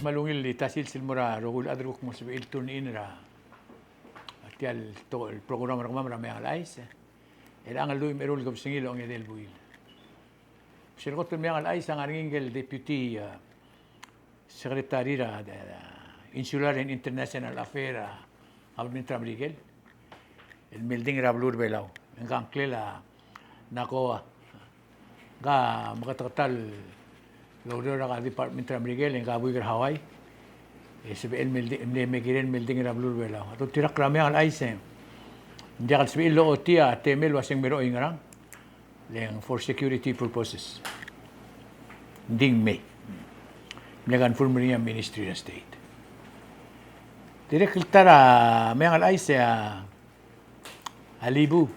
malungil li tasil silmura rogul adruk mo sabi iltun inra tial to el programa ramam ramay alais el ang luim erol gab singil ang edel buil sirgot mi ang alais ang aringel deputy secretary ra insular and international affair Alvin Tramrigel el melding rablur belau ang klela nako ga makatatal Laudor ka Department of Miguel en Gabuy Hawaii. SBL megiren melding rablur bela. Ato tirak rame ang aisen. Jakal SBL lo otia temel waseng mero ingrang. Leng for security purposes. Ding me. Mlegan Fulmania Ministry of State. Direk tara me ang aise Alibu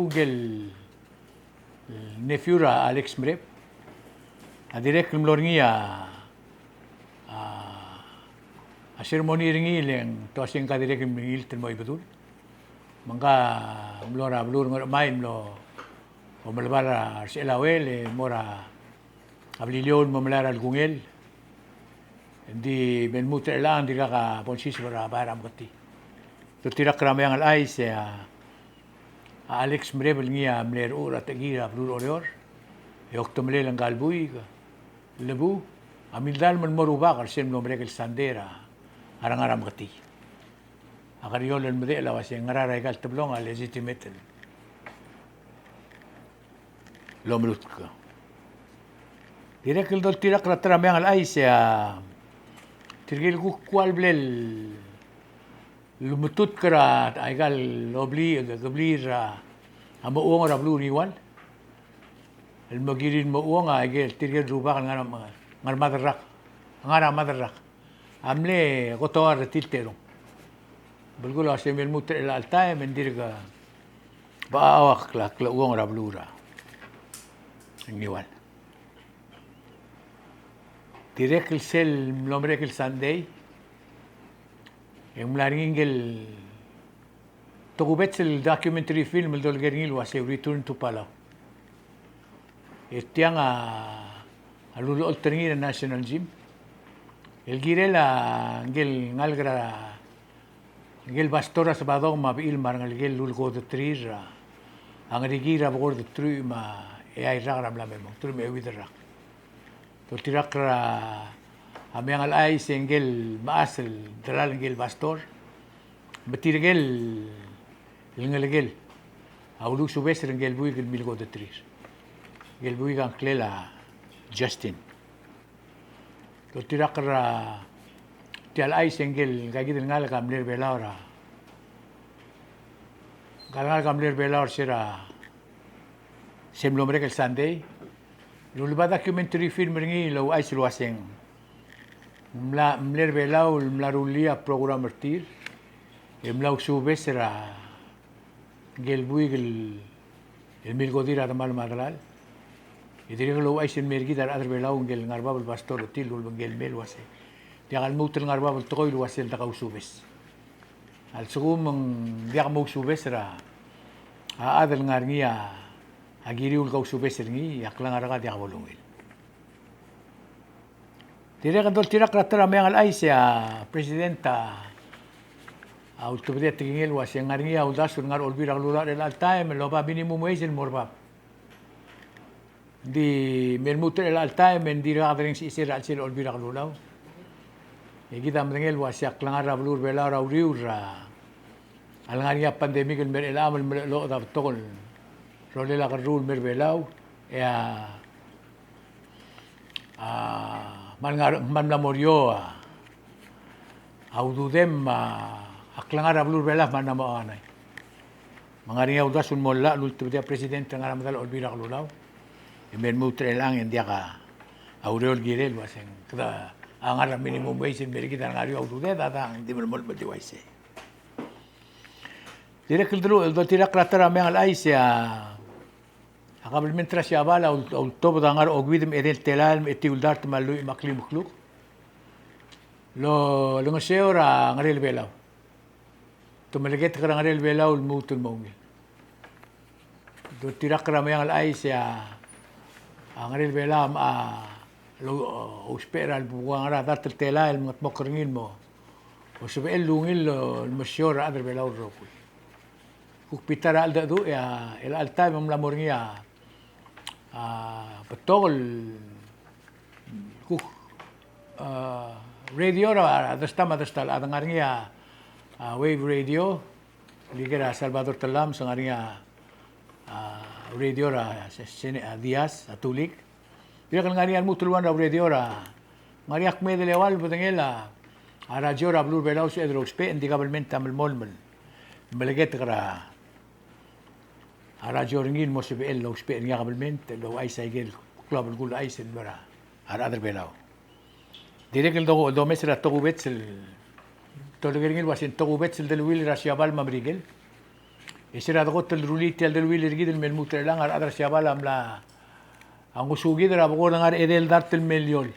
gel nephew Alex Mrep. Direk mlorngia a ceremony ringi leng to asing ka direk mingil ten mo ibadul mangka mlora blur main lo o malbara selawel mora ablilion mamlara algungel di benmut elan diga ka ponsis para baram kati to tirak rame ang alay se Alex Mrebel ngia mler ura tegira blur orior e oktomle lang galbuy lebu amildal man moruba karsem nombre kel sandera arang-aram kati akariol en mede la wase ngarara gal tablong a legitimate lomrut ka direkel dol tirak ratra ang alay se tirgil ku kwal blel lumutut kara ay gal lobli gablir amo uong rablu niwal el magirin mo uang ay tirgil ruba kan ngar madarak amle gotoar tiltero bulgulo asemel mutre el altae mendirga baawak la uang rablura niwal direk el sel nombre el Sunday en mlaringel togubet el documentary film el dolgerngil wase Return to Palau Estiang alulu alternir National Gym. El girela ngel ngalgra ngel bastora sa badong mabil mar ngel lulgo de trira. Ang rigira bogor de tru ma ay ragram la memo. Tru me widra. To tirakra amyang alay sengel maasel dalal ngel bastor. Betirgel ngel awlu subes ngel buy ngel milgo de trir. Gelbuy kang klela Justin. To tirakra tial ay sengel gagid ngal kamler belaura. Galangal kamler belaur sira semlomre kel Sunday. Lulba documentary film ringi lo ay silwaseng. Mler belau mlarulia program ertir. Emlau subes sira gelbuy gel el milgodira de mal madral. Idiri lo ay sin mergi dar adar belau ngel ngarbabel pastor til ngel mel wase diagal mutel ngarbabel toil wase el takau subes al sugum diag mo subes ra adal ngarngia agiriul kau subes ngi yaklang araga diag bolungil dire kadol tirak ratra mengal ay sia presidenta autoridad tingil wase ngarngia udasun ngar olbira lular el time lo ba minimum wage el morbab di melmutre el altae mendira adring si isir al sil olbira kalulaw kita mengel wasyak langar blur bela rauriura alngaria pandemik el mer amal lo da tokol rolela karul mer belau ya man la morio aududem aklangar blur bela man na maanay mangaria udasun molla lultibdia presidente ngaram dal olbira kalulaw Emen mutre lang hindi ka aureol girel waseng kada angar minimum wage in mergi dan ngari audude data hindi mo madiwise direk dulu el tirak ratara mengal ay sia akabel mentra sia bala ul tobo dangar ogwidem edel telal eti uldart malu maklim kluk lo ngseora ngarel belaw tumeleget kara ngarel belaw mutul mongil do tirak mengal ay sia ang rel belam lo uspera al buwang ra datel tela el mat mokringin mo o sebe el lungil el masyora adre belau rokul kuk pitara al dadu ya el alta mam lamorngia betol kuk radio ra dastama dastal adangarngia wave radio ligera Salvador Talam sangarngia radio ra Diaz atulik dia kan ngarian mutuluan ra radio ra ngariak me de lewal betengela radio ra blur belau se edro spe en government tamel molmel meleget kara radio ringin mo se be lo spe en government lo ai sai gel club gul ai sen bara adre belau direk el do mesra togu betsel tolgerngil wasin togu betsel del wil ra siabal mamrigel isira dogot el ruliti el del wil irgidel mel mutrelang adre siabal amla ang usugid ra bugo ngar edel dartel meliol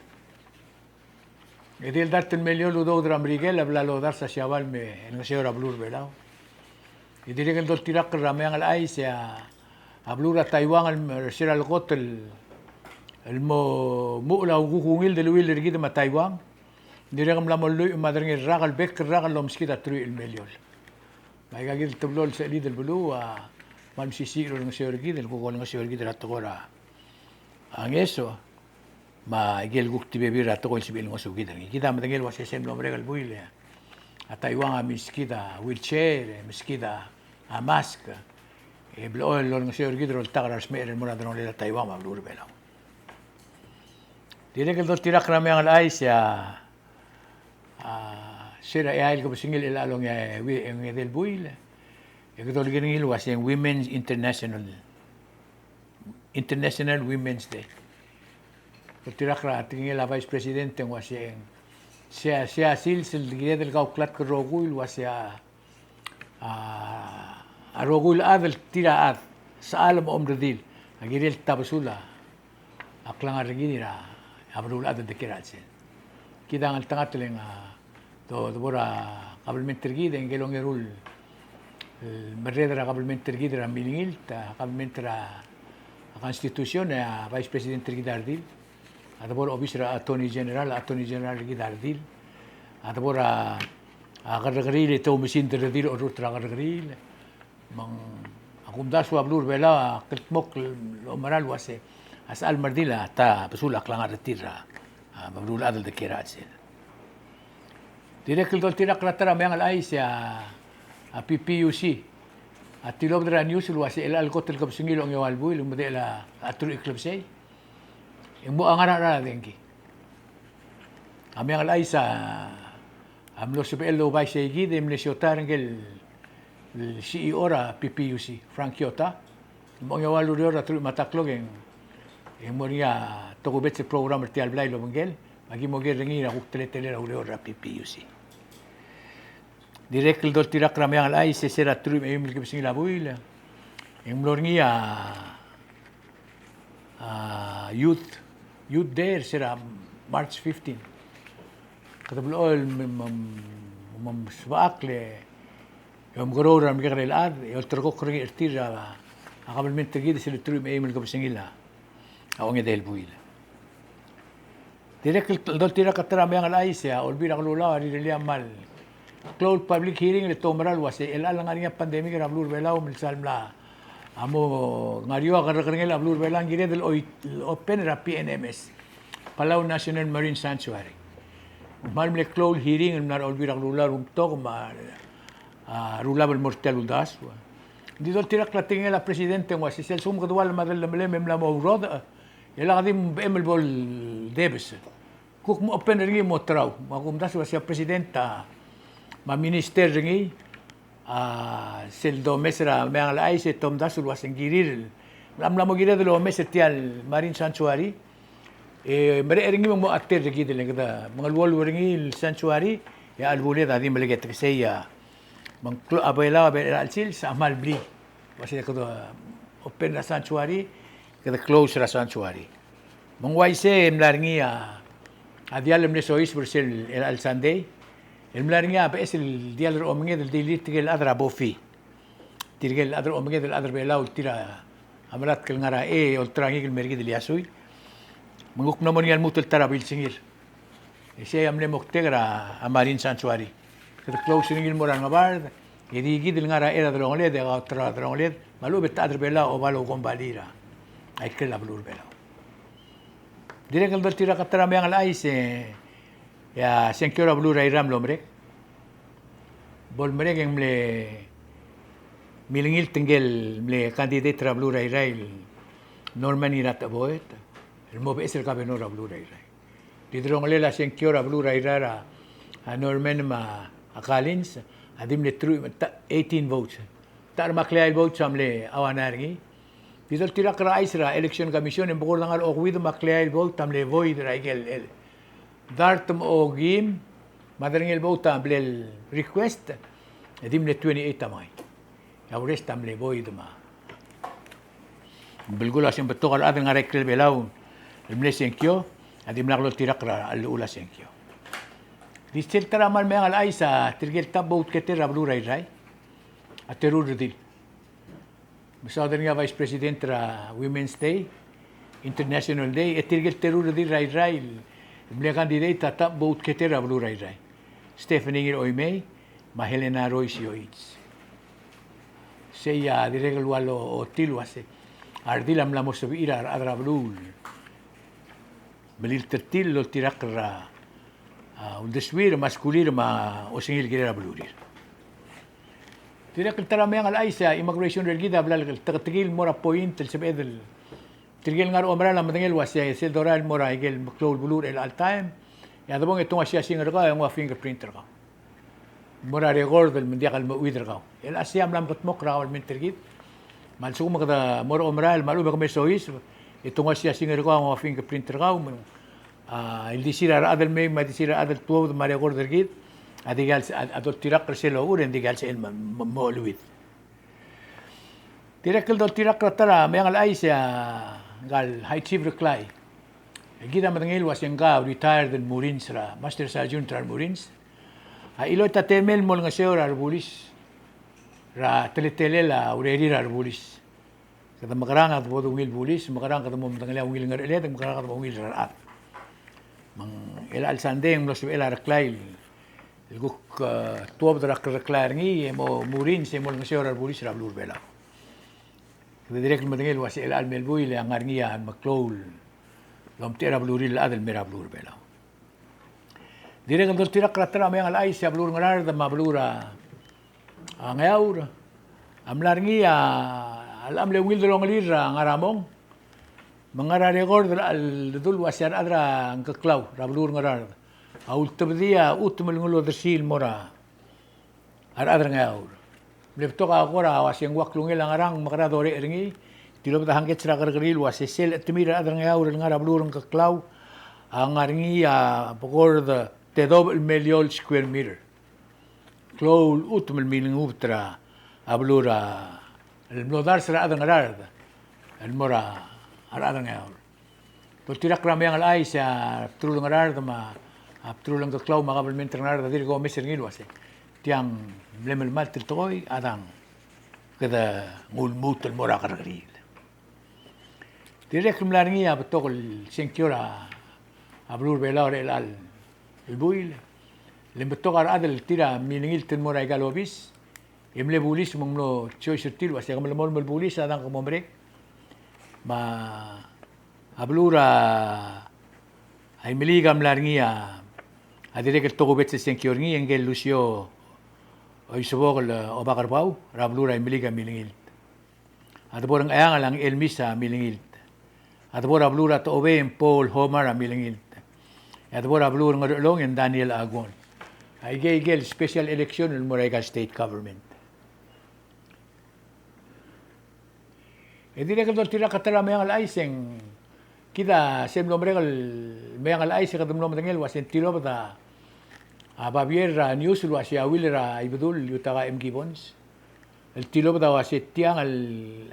udo dram rigel abla lo dar sa siabal me en seora blur belao y direk el dol tirak rameang al ai se a blur a Taiwan al sira al gotel el mo la ugungil del wil irgid ma Taiwan direk am la mollu madring ragal bek ragal lom skida tru el meliol mai gagil tablol se lidel bulu mam sisiro ng seora gid el bugo ng seora gid ratogora ang eso ma gel gukti bebi rato ko sibil ngo sugida kita matengel wase sem nombre gal buile a Taiwan a miskida wheelchair miskida a mask e blo lo ngo se orgidro el tagaras mer el mona dron le Taiwan ma blur bela dire que el dos tira krame al aisia sera e ail ko singil el along en del buile e que dolgen il wase Women's International Women's Day. Tirakra tingel la vice presidente waseng sea sil sil gire del gau klat ko rogul wasea a rogul adel tira sa alam omredil agirel tabasula aklang arginira abrul adel de kiratse kidang al tangatleng do bora kabelment tergide engelong erul merredra kabelment tergide ra milingil ta kabelment ra Constitución a Vice Presidente Gidardil, adabor Obisra Attorney General Gidardil, adabor a Gargaril to Misin Terdil o Rutra Gargaril, mang akumdasu ablur bela keltmok lo maral wase as al mardila ta besula klangar retira mablul adal de kiratsen. Direk dol tirak ratara yang al aisya a PPUC at tilog dra news wase el algotel kapsingil ang yawalbu ilum modela atru eclipse imo angara ra dengi amyang alay sa amlo sebelo bay segi dem lesiotar ngel CEO ra PPUC Frank Yota mo yawalu ra atru mataklog en moria togubet se program ti alblay lo ngel magi mo gel ngi ra ukteletele ra PPUC direk el dol tirak rameang alay se sera tru me imil kipsing labuil en mlorngia youth there sera March 15 katablo mam swaakle yom gorora migre el ad el tergo kring irtira akabalmente gid se tru me imil kipsing ila aong del buil direk el dol tirak rameang alay se olbira glula ri mal closed public hearing le tomaral wase el alangaria pandemic ra blur bela mil salmla amo ngario agarngel blur bela ngire del open ra PNMS Palau National Marine Sanctuary malmle closed hearing nar olbira glula to ma rulable mortal udas di dol tira klating la presidente wase sel sum gadwal madal mem la mawrod el gadim emel bol debes kuk mo open ringi mo traw magum das wase presidenta ma minister ringi sel do mesra meang la se tom dasul wasen giril lam girir de lo meser tial Marine Sanctuary mere ringi mo atter ringi de lengda mangal wol ringi il sanctuary ya albule da dim leget ke seya mang abela al sil sa mal bli wase ko open la sanctuary ke the close la sanctuary mong waise mlaringi dial mle sois bersel al Sunday el mlaringa es el dial omenge del dilit el adra bofi tirgel adra omenge del adra bela tira amalat kel ngara ultrangi el mergi del yasui Menguk naman yan mutul tarabil singil. Siya amle moktegra a Marine Sanctuary. Kata close singil mo nga bard. Idigi dil nga ra era drongoled, ga tra drongoled. Malu beta adrbela o balo kombalira. Ay kela blur bela. Dire kal dal tira katara me ang alay ya senkora blur ay ram lomre. Bol mere yang mle milingil tinggal mle candidate ra blur ay rail. Norman irat aboet. El mobe es el cabeno ra blur ay rail. Didrongole la senkora blur ay rara. A Norman ma akalins adim le tru 18 votes. Tar maklay votes amle awanargi. Didol tira kra isra election commission en bukol ngal okwido maklay vote amle void ra igel. Dartum o gim madaring el vote amle request adim le 28 tamay. Yaures amle void ma. Bilgula sim betokal adeng arekel belaw. El mle senkyo adim naglo tira kra al ula senkyo. Distil taramal me al aisa tirgel tabot keter ablu rai a terur dil. Misalnya nga Vice President ra Women's Day, International Day, tirgel terur dil rai. Mle candidate tabot keter ablu rai. Stephanie Ingrid Oimei, ma Helena Royce Yoitz. Seya diregel walo o tilwase. Ardilam la mosabira adra blul. Belir tertil lo tirakra. Undeswir maskulir ma osingil gira blurir. Tirak tarame ang alaisa immigration regida blal tagtigil mora point el sebedel. Tirgil ngar omra la madengel wasya sel doral mora igel maklol blur el all time. Ya dabong itong asya singar ka yung fingerprinter ka. Mora record del mendiakal mo widr ka. El asya lam katmok ra wal mentergit. Malsu magda mora omra el malu ba mesois itong asya singar ka yung fingerprinter ka. El disira adel me ma disira adel tuwa Maria Gordergit adigal adol tirak reselo uren digal sa molwit tirak el dol tirak ratara me ang aisa gal high chief reclay gida madangil was yang ga retired del Marines ra Master Sergeant ra Marines ilo tatemel mol nga seor arbulis ra teletele la ureri ra arbulis kada makarang at bodo ngil bulis makarang kada mo madangil ngil ngar ele makarang kada mo ngil ra mang el alsandeng los el arclail el guk tuob dra reclair ngi mo murin se mol ngasor arbulis ra blur bela de direct madengel was el almelbui le angarngia maklol lom tera bluril adel mera blur bela direct dol tira kratra me al aisa blur ngarar da mablura angaur amlarngia al amle wil dolong lira ngaramong mangara record al dul wasar adra ngklaw rablur ngarar aul tabdia utmel ngulo dersil mora ar adra ngaur lepto ka agora waseng waklungel ngarang makara dore ringi tilob da hangket sra gargril wasesel tmira adra ngaur ngara blur ngklaw angarngi pokor the double million square meter klol utmel miling ubtra ablura el blodar sra adra ngarar el mora arang ngaur. To tirak rame ang alay sa tulong arar ma tulong ka klaw makabelment arar da dir go meser ngil wase. Tiang lemel mal tiltoy adang kada ngulmut el mora kargril. Direk mlarngi abtokol senkiora ablur belaur el al el buil lembetokar adel tira miningil ten mora galobis emle bulis monglo choice til wase kamel mol bulis adang komombre ma ablura ay miligam larngia adire que togo betse senkiorngi engel lucio ay subog o bakarbau rablura ay miligam milingil adborang ayang alang elmisa milingil adbor ablura to obe en Paul Homer milingil adbor ablura ngorlong en Daniel Agon ay gel special election in Moraga state government. Hindi na kadol tira katala may ang alaiseng kita semlo mregal may ang alaiseng kadumlo matangil wasen tilo bata Bavier news was ya wilera ibdul yutaka M Gibbons el tilo bata waset tiang al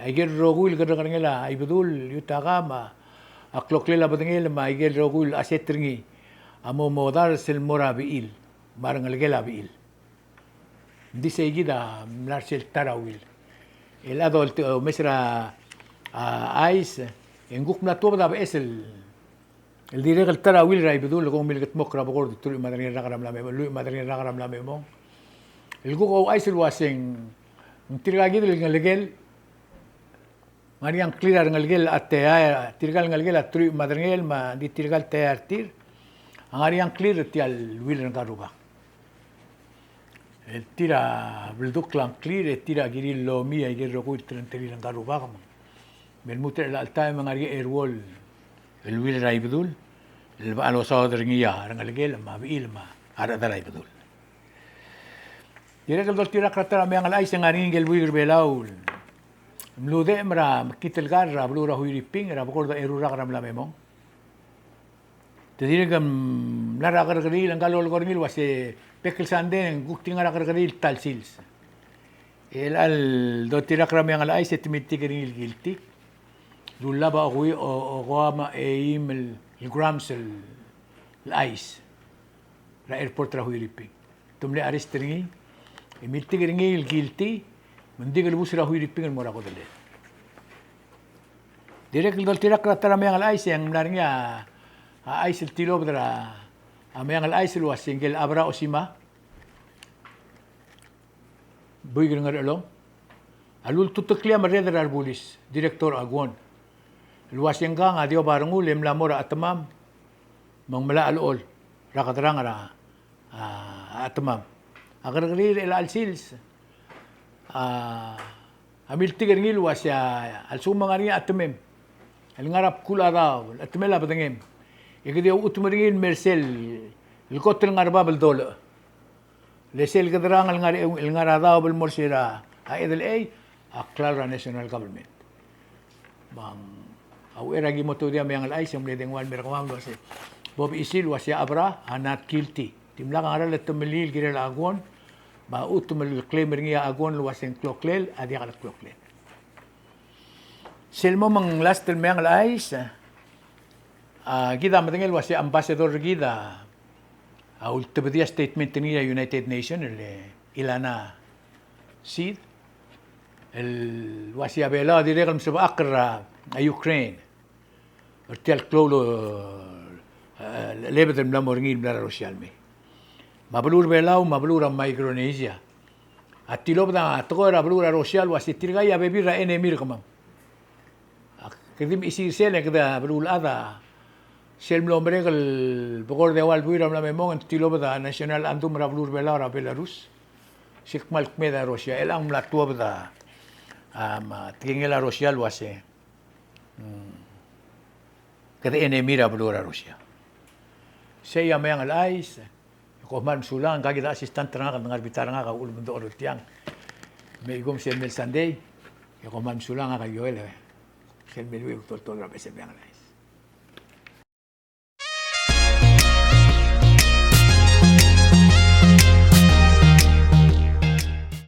aiger rogul kadangela ibdul yutaka ma akloklela batangil ma aiger rogul asetringi amo modar sel mora biil marangal gela biil di seguida mlarsel tarawil el adol mesra ais en guk na tuwa da es El dire que el tara will rai bedul ko mil ket mokra bokor tu madrin rakaram lame lu madrin rakaram lame mo. El go ay sil wasing tirgagi del ngalgel Mariang clear ngalgel ate ay tirgal ngalgel atru madrin ma di tirgal te artir. Ang ariang clear tial will ngaruba. El tira blduk lang clear el tira giril lo mi ay giro ko trenteri ngaruba kam. Ben muter el alta mangari airwall el will rai bedul. Ano sa dringiya rangalgel ma bil ma ara darai bedul. Dire que el tira kratara me angal ay sangari ngel buir belaul. Mlude mra kitel garra blura huiri ping ra bokorda erura gram la memong. Te dire que la ragargari lang galol gormil wase pekel sanden gukting ragargari tal sils. El al do tira kram angal ay setimitigering guilty. Dulaba hui o goama eim el grams el ice. La airport ra huiri ping. Tumle aristringi emitigering el guilty. Mendigal busra huiri ping mora ko dele. Dire que dol tira kratara me angal ay yang narnya Ais el tilo bedra amayang al ais luas singgel abra osima buy ngar along alul tutuklia mareder arbulis direktor agwon luas yang gang adio barangul lem lamora atmam mangmala alol rakadrang ara atmam agar grir el alsils amil tiger ngil was ya al sumangari atmem el ngarap kula daw atmela badangem Ikidi utmeringin Mercel, el kotel ngarba bel dole. Lesel kedrang el ngarada bel morsira, a edel a Clara National Government. Bang, au eragi moto dia yang al yang mledeng wan merkamam do se. Bob isil wasya abra anat guilty. Timla ngara le temelil girel agon, ba utmel claim ringia agon luasen kloklel adia kala kloklel. Selmo mang last el yang al Gida matengel was ambassador gida ultimatia statement niya United Nations el ilana seed el wasia bela direct sa akra Ukraine ertial klolo lebet el lamorngil bla Rusia me mablur bela mablur Micronesia atilob da togora blur Rusia wasi tirgaya bebira enemir kamam kedim isi sele kada blul ada Sel mlombre el bogor de awal buira la memong en tilo bada national andum rablur belara Belarus. Sikmal kmeda Rusia elang mlatua bada tingela Rusia luase. Kada enemira blura Rusia. Saya mayang alais ko man sulang kagi da assistant nga ngar bitar nga ka ulum do tiang. Me igom sel mel Sunday ko man sulang nga yoel. Sel mel wi tol tol ra bese mayang alais.